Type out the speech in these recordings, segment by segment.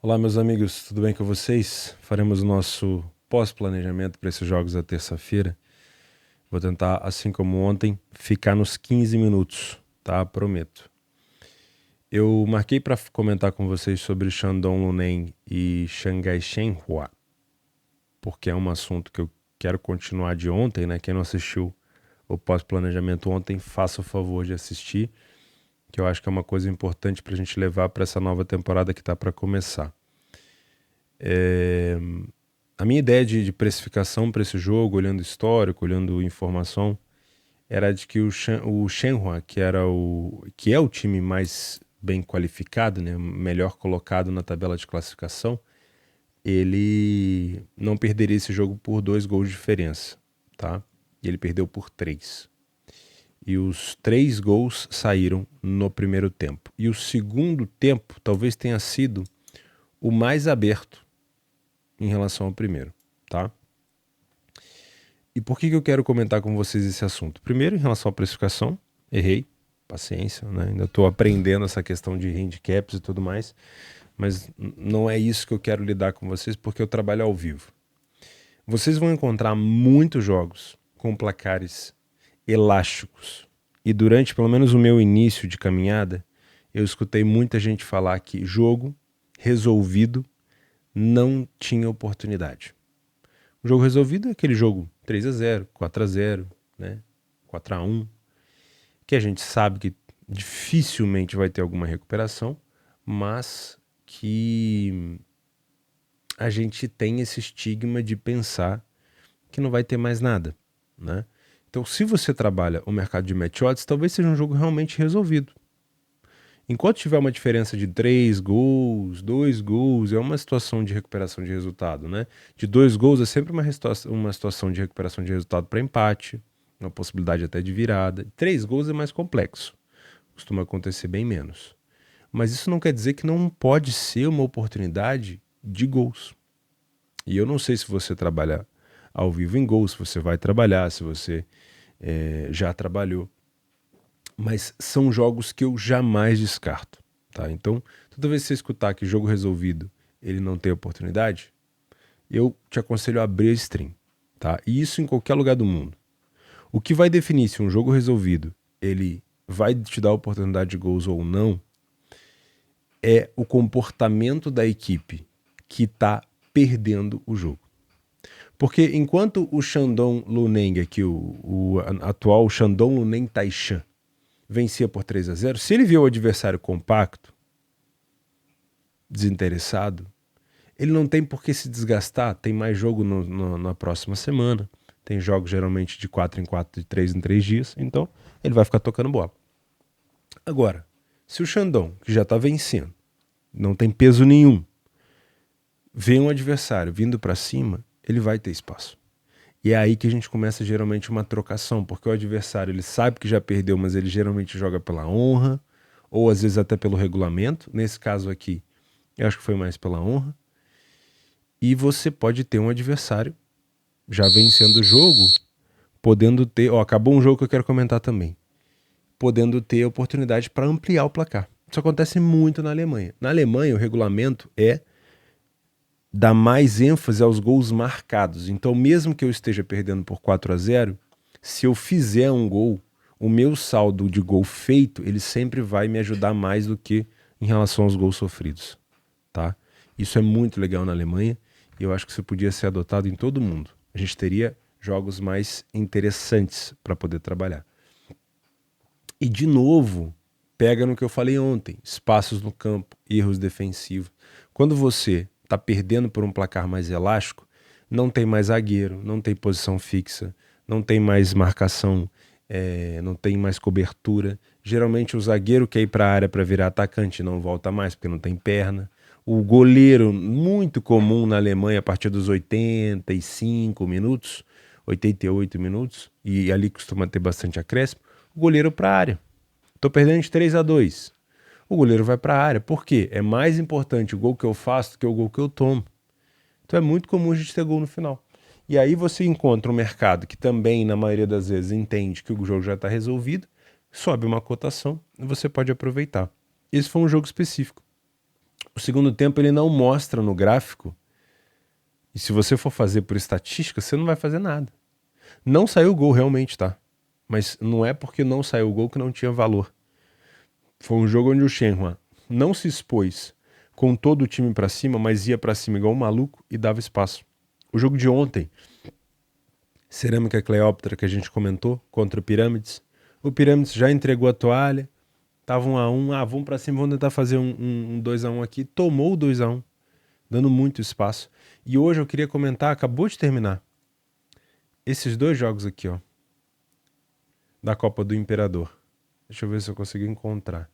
Olá, meus amigos, tudo bem com vocês? Faremos o nosso pós-planejamento para esses jogos da terça-feira. Vou tentar, assim como ontem, ficar nos 15 minutos, tá? Prometo. Eu marquei para comentar com vocês sobre Shandong Luneng e Xangai Shenhua, porque é um assunto que eu quero continuar de ontem, né? Quem não assistiu o pós-planejamento ontem, faça o favor de assistir, que eu acho que é uma coisa importante para a gente levar para essa nova temporada que está para começar. A minha ideia de precificação para esse jogo, olhando histórico, olhando informação, era de que o Shenhua, que é o time mais bem qualificado, né, melhor colocado na tabela de classificação, ele não perderia esse jogo por 2 gols de diferença, tá? E ele perdeu por 3. E os 3 gols saíram no primeiro tempo. E o segundo tempo talvez tenha sido o mais aberto em relação ao primeiro, tá? E por que eu quero comentar com vocês esse assunto? Primeiro, em relação à precificação, errei, paciência, né? Ainda estou aprendendo essa questão de handicaps e tudo mais, mas não é isso que eu quero lidar com vocês porque eu trabalho ao vivo. Vocês vão encontrar muitos jogos com placares elásticos. E durante pelo menos o meu início de caminhada, eu escutei muita gente falar que jogo resolvido não tinha oportunidade. O jogo resolvido é aquele jogo 3-0, 4-0, né? 4-1, que a gente sabe que dificilmente vai ter alguma recuperação, mas que a gente tem esse estigma de pensar que não vai ter mais nada, né? Então, se você trabalha o mercado de match odds, talvez seja um jogo realmente resolvido. Enquanto tiver uma diferença de 3 gols, 2 gols, é uma situação de recuperação de resultado, né? De 2 gols é sempre uma situação de recuperação de resultado para empate, uma possibilidade até de virada. 3 gols é mais complexo, costuma acontecer bem menos. Mas isso não quer dizer que não pode ser uma oportunidade de gols. E eu não sei se você trabalha ao vivo em gols, se você vai trabalhar, se você já trabalhou, mas são jogos que eu jamais descarto, tá? Então, toda vez que você escutar que jogo resolvido ele não tem oportunidade, eu te aconselho a abrir a stream, tá? E isso em qualquer lugar do mundo. O que vai definir se um jogo resolvido ele vai te dar oportunidade de gols ou não é o comportamento da equipe que está perdendo o jogo. Porque enquanto o Shandong Luneng, aqui o atual Shandong Luneng Taishan, vencia por 3-0, se ele vê o adversário compacto, desinteressado, ele não tem por que se desgastar. Tem mais jogo na próxima semana. Tem jogos geralmente de 4 em 4, de 3 em 3 dias. Então, ele vai ficar tocando bola. Agora, se o Shandong, que já está vencendo, não tem peso nenhum, vê um adversário vindo para cima, ele vai ter espaço. E é aí que a gente começa geralmente uma trocação, porque o adversário ele sabe que já perdeu, mas ele geralmente joga pela honra, ou às vezes até pelo regulamento. Nesse caso aqui, eu acho que foi mais pela honra. E você pode ter um adversário já vencendo o jogo, podendo ter. Ó, acabou um jogo que eu quero comentar também. Podendo ter oportunidade para ampliar o placar. Isso acontece muito na Alemanha. Na Alemanha, o regulamento é dar mais ênfase aos gols marcados. Então, mesmo que eu esteja perdendo por 4-0, se eu fizer um gol, o meu saldo de gol feito, ele sempre vai me ajudar mais do que em relação aos gols sofridos, tá? Isso é muito legal na Alemanha e eu acho que isso podia ser adotado em todo mundo. A gente teria jogos mais interessantes para poder trabalhar. E de novo, pega no que eu falei ontem, espaços no campo, erros defensivos. Quando você está perdendo por um placar mais elástico, não tem mais zagueiro, não tem posição fixa, não tem mais marcação, não tem mais cobertura. Geralmente o zagueiro quer ir para a área para virar atacante, não volta mais porque não tem perna. O goleiro, muito comum na Alemanha a partir dos 85 minutos, 88 minutos, e ali costuma ter bastante acréscimo, o goleiro para a área. Tô perdendo de 3-2. O goleiro vai para a área. Por quê? É mais importante o gol que eu faço do que o gol que eu tomo. Então é muito comum a gente ter gol no final. E aí você encontra um mercado que também, na maioria das vezes, entende que o jogo já está resolvido, sobe uma cotação e você pode aproveitar. Esse foi um jogo específico. O segundo tempo ele não mostra no gráfico, e se você for fazer por estatística, você não vai fazer nada. Não saiu gol realmente, tá? Mas não é porque não saiu gol que não tinha valor. Foi um jogo onde o Shenhua não se expôs com todo o time pra cima, mas ia pra cima igual um maluco e dava espaço. O jogo de ontem, Cerâmica Cleópatra, que a gente comentou, contra o Pirâmides. O Pirâmides já entregou a toalha, tava 1-1, vamos pra cima, vamos tentar fazer um 2-1 aqui. Tomou o 2-1, dando muito espaço. E hoje eu queria comentar, acabou de terminar, esses dois jogos aqui, ó, da Copa do Imperador. Deixa eu ver se eu consigo encontrar.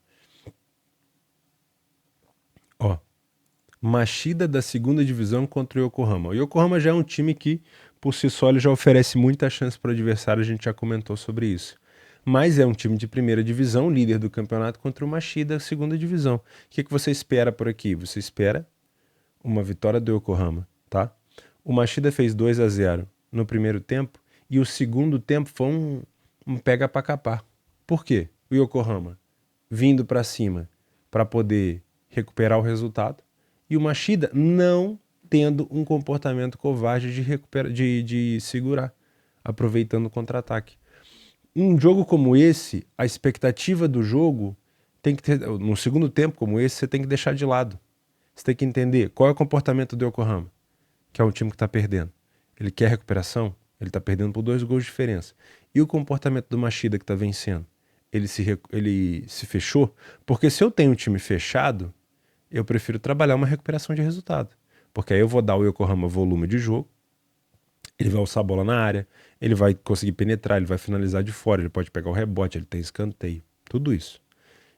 Ó, Machida da segunda divisão contra o Yokohama. O Yokohama já é um time que, por si só, ele já oferece muita chance para o adversário, a gente já comentou sobre isso. Mas é um time de primeira divisão, líder do campeonato, contra o Machida, segunda divisão. O que você espera por aqui? Você espera uma vitória do Yokohama, tá? O Machida fez 2-0 no primeiro tempo e o segundo tempo foi um pega pra capar. Por quê? O Yokohama vindo para cima para poder recuperar o resultado e o Machida não tendo um comportamento covarde de segurar, aproveitando o contra-ataque. Um jogo como esse, a expectativa do jogo tem que ter, no segundo tempo como esse, você tem que deixar de lado. Você tem que entender qual é o comportamento do Yokohama, que é um time que está perdendo. Ele quer recuperação, ele está perdendo por 2 gols de diferença. E o comportamento do Machida que está vencendo? Ele se fechou? Porque se eu tenho um time fechado, eu prefiro trabalhar uma recuperação de resultado. Porque aí eu vou dar ao Yokohama volume de jogo, ele vai alçar a bola na área, ele vai conseguir penetrar, ele vai finalizar de fora, ele pode pegar o rebote, ele tem escanteio, tudo isso.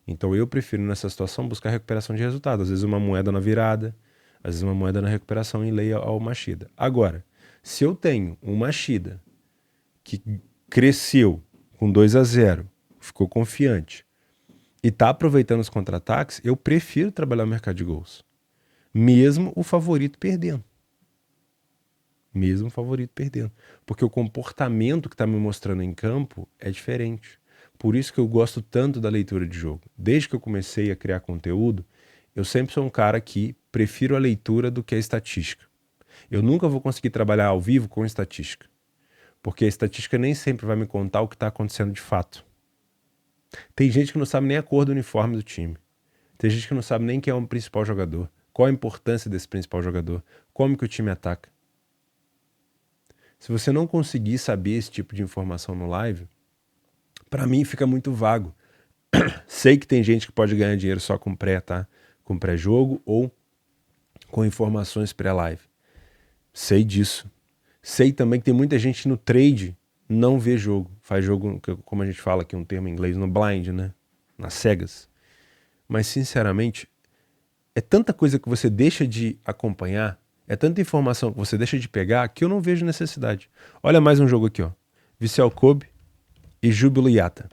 Então eu prefiro nessa situação buscar recuperação de resultado. Às vezes uma moeda na virada, às vezes uma moeda na recuperação em lei ao Machida. Agora, se eu tenho um Machida que cresceu com 2-0, ficou confiante e tá aproveitando os contra-ataques, eu prefiro trabalhar o mercado de gols. Mesmo o favorito perdendo. Mesmo o favorito perdendo. Porque o comportamento que tá me mostrando em campo é diferente. Por isso que eu gosto tanto da leitura de jogo. Desde que eu comecei a criar conteúdo, eu sempre sou um cara que prefiro a leitura do que a estatística. Eu nunca vou conseguir trabalhar ao vivo com estatística. Porque a estatística nem sempre vai me contar o que está acontecendo de fato. Tem gente que não sabe nem a cor do uniforme do time. Tem gente que não sabe nem quem é o principal jogador. Qual a importância desse principal jogador. Como que o time ataca. Se você não conseguir saber esse tipo de informação no live, para mim fica muito vago. Sei que tem gente que pode ganhar dinheiro só com pré, tá? Com pré-jogo ou com informações pré-live. Sei disso. Sei também que tem muita gente no trade não vê jogo. Faz jogo, como a gente fala aqui, um termo em inglês, no blind, né? Nas cegas. Mas, sinceramente, é tanta coisa que você deixa de acompanhar, é tanta informação que você deixa de pegar, que eu não vejo necessidade. Olha mais um jogo aqui, ó. Vissel Kobe e Júbilo Iata.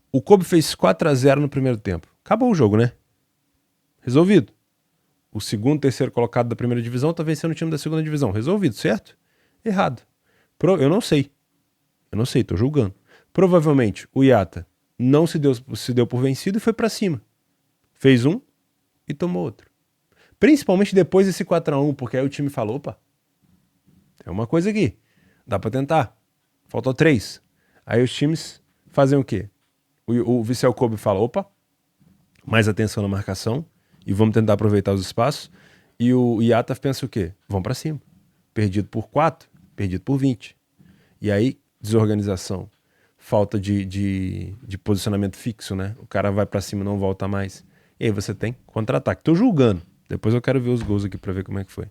O Kobe fez 4-0 no primeiro tempo. Acabou o jogo, né? Resolvido. O segundo, terceiro colocado da primeira divisão tá vencendo o time da segunda divisão. Resolvido, certo? Errado. Eu não sei. Eu não sei, tô julgando. Provavelmente o Iata não se deu por vencido e foi pra cima. Fez um e tomou outro. Principalmente depois desse 4-1, porque aí o time falou, opa, tem uma coisa aqui. Dá pra tentar. Faltou 3. Aí os times fazem o quê? O Vissel Kobe fala, opa, mais atenção na marcação e vamos tentar aproveitar os espaços. E o Iata pensa o quê? Vamos pra cima. Perdido por 4, perdido por 20. E aí, desorganização, falta de posicionamento fixo, né? O cara vai pra cima e não volta mais. E aí você tem contra-ataque. Tô julgando. Depois eu quero ver os gols aqui pra ver como é que foi.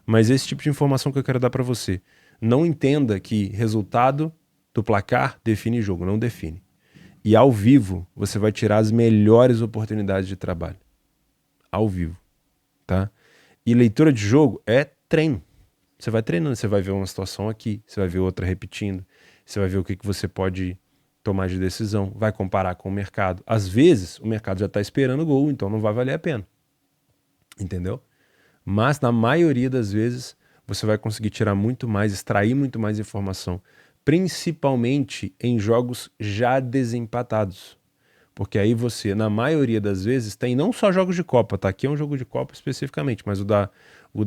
Mas esse tipo de informação que eu quero dar pra você. Não entenda que resultado do placar define jogo, não define. E ao vivo, você vai tirar as melhores oportunidades de trabalho. Ao vivo, tá? E leitura de jogo é treino. Você vai treinando, você vai ver uma situação aqui, você vai ver outra repetindo, você vai ver o que você pode tomar de decisão, vai comparar com o mercado. Às vezes, o mercado já está esperando o gol, então não vai valer a pena. Entendeu? Mas, na maioria das vezes, você vai conseguir tirar muito mais, extrair muito mais informação, principalmente em jogos já desempatados. Porque aí você, na maioria das vezes, tem não só jogos de Copa, tá? Aqui é um jogo de Copa especificamente, mas o da, o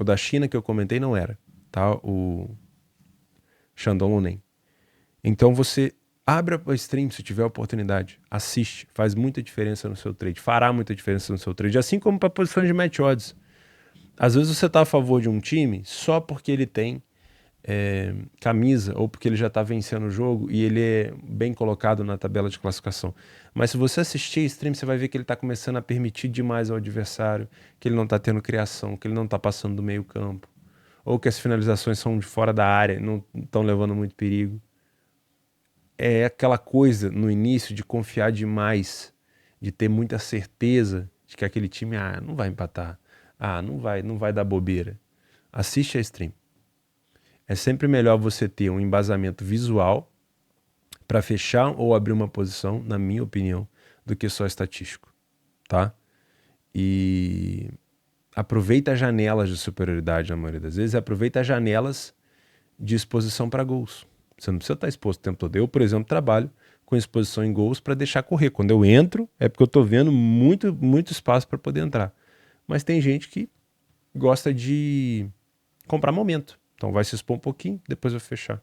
da China que eu comentei não era, tá? O Shandong Luneng. Então você abre a stream se tiver oportunidade, assiste, faz muita diferença no seu trade, fará muita diferença no seu trade, assim como para posições de match odds. Às vezes você tá a favor de um time só porque ele tem camisa ou porque ele já está vencendo o jogo e ele é bem colocado na tabela de classificação. Mas se você assistir a stream, você vai ver que ele está começando a permitir demais ao adversário, que ele não está tendo criação, que ele não está passando do meio campo, ou que as finalizações são de fora da área, não estão levando muito perigo. É aquela coisa no início de confiar demais, de ter muita certeza de que aquele time não vai empatar, não vai dar bobeira. Assiste a stream. É sempre melhor você ter um embasamento visual para fechar ou abrir uma posição, na minha opinião, do que só estatístico, tá? E aproveita as janelas de superioridade na maioria das vezes, aproveita as janelas de exposição para gols. Você não precisa estar exposto o tempo todo. Eu, por exemplo, trabalho com exposição em gols para deixar correr. Quando eu entro, é porque eu estou vendo muito espaço para poder entrar. Mas tem gente que gosta de comprar momento. Então vai se expor um pouquinho, depois vai fechar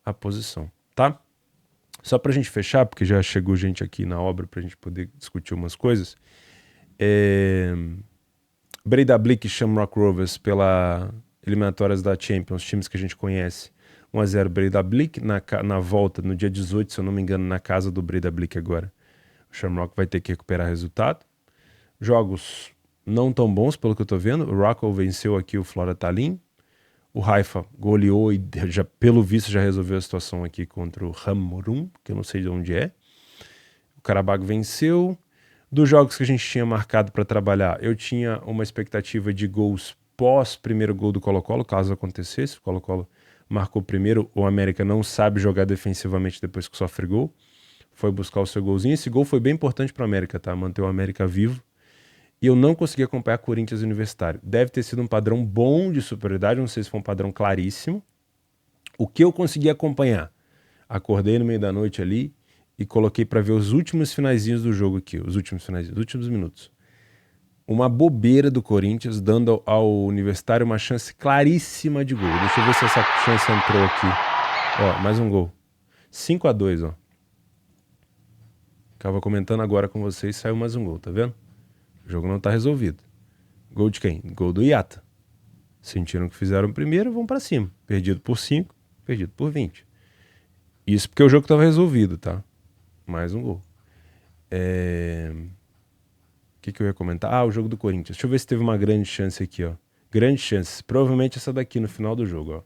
a posição, tá? Só pra gente fechar, porque já chegou gente aqui na obra pra gente poder discutir umas coisas. Breidablik e Shamrock Rovers pela eliminatórias da Champions, times que a gente conhece. 1-0 Breidablik na volta, no dia 18, se eu não me engano, na casa do Breidablik agora. O Shamrock vai ter que recuperar resultado. Jogos não tão bons, pelo que eu tô vendo. O Rakow venceu aqui o Flora Tallinn. O Haifa goleou e já, pelo visto já resolveu a situação aqui contra o Hamrun, que eu não sei de onde é. O Karabag venceu. Dos jogos que a gente tinha marcado para trabalhar, eu tinha uma expectativa de gols pós primeiro gol do Colo-Colo, caso acontecesse. O Colo-Colo marcou primeiro, o América não sabe jogar defensivamente depois que sofre gol. Foi buscar o seu golzinho. Esse gol foi bem importante para o América, tá? Manter o América vivo. E eu não consegui acompanhar Corinthians Universitário. Deve ter sido um padrão bom de superioridade, não sei se foi um padrão claríssimo. O que eu consegui acompanhar? Acordei no meio da noite ali e coloquei para ver os últimos finaizinhos do jogo aqui, os últimos minutos. Uma bobeira do Corinthians, dando ao Universitário uma chance claríssima de gol. Deixa eu ver se essa chance entrou aqui. Ó, mais um gol. 5-2, ó. Tava comentando agora com vocês, saiu mais um gol, tá vendo? O jogo não tá resolvido. Gol de quem? Gol do Iata. Sentiram que fizeram o primeiro, vão pra cima. Perdido por 5, perdido por 20. Isso porque o jogo tava resolvido, tá? Mais um gol. O que eu ia comentar? O jogo do Corinthians. Deixa eu ver se teve uma grande chance aqui, ó. Grande chance. Provavelmente essa daqui no final do jogo, ó.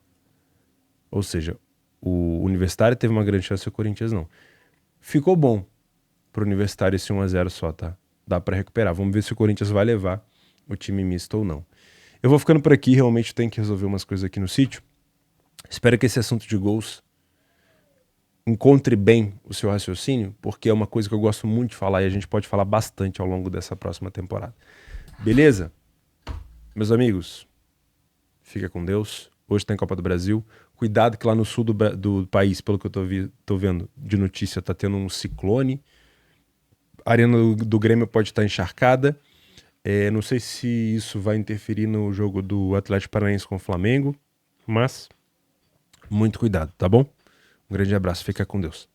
Ou seja, o Universitário teve uma grande chance e o Corinthians não. Ficou bom pro Universitário esse 1-0 só, tá? Dá pra recuperar. Vamos ver se o Corinthians vai levar o time misto ou não. Eu vou ficando por aqui, realmente tenho que resolver umas coisas aqui no sítio. Espero que esse assunto de gols encontre bem o seu raciocínio, porque é uma coisa que eu gosto muito de falar e a gente pode falar bastante ao longo dessa próxima temporada. Beleza? Meus amigos, fica com Deus. Hoje tem Copa do Brasil. Cuidado que lá no sul do país, pelo que eu tô vendo de notícia, tá tendo um ciclone. A arena do Grêmio pode estar encharcada. Não sei se isso vai interferir no jogo do Atlético Paranaense com o Flamengo, mas muito cuidado, tá bom? Um grande abraço, fica com Deus.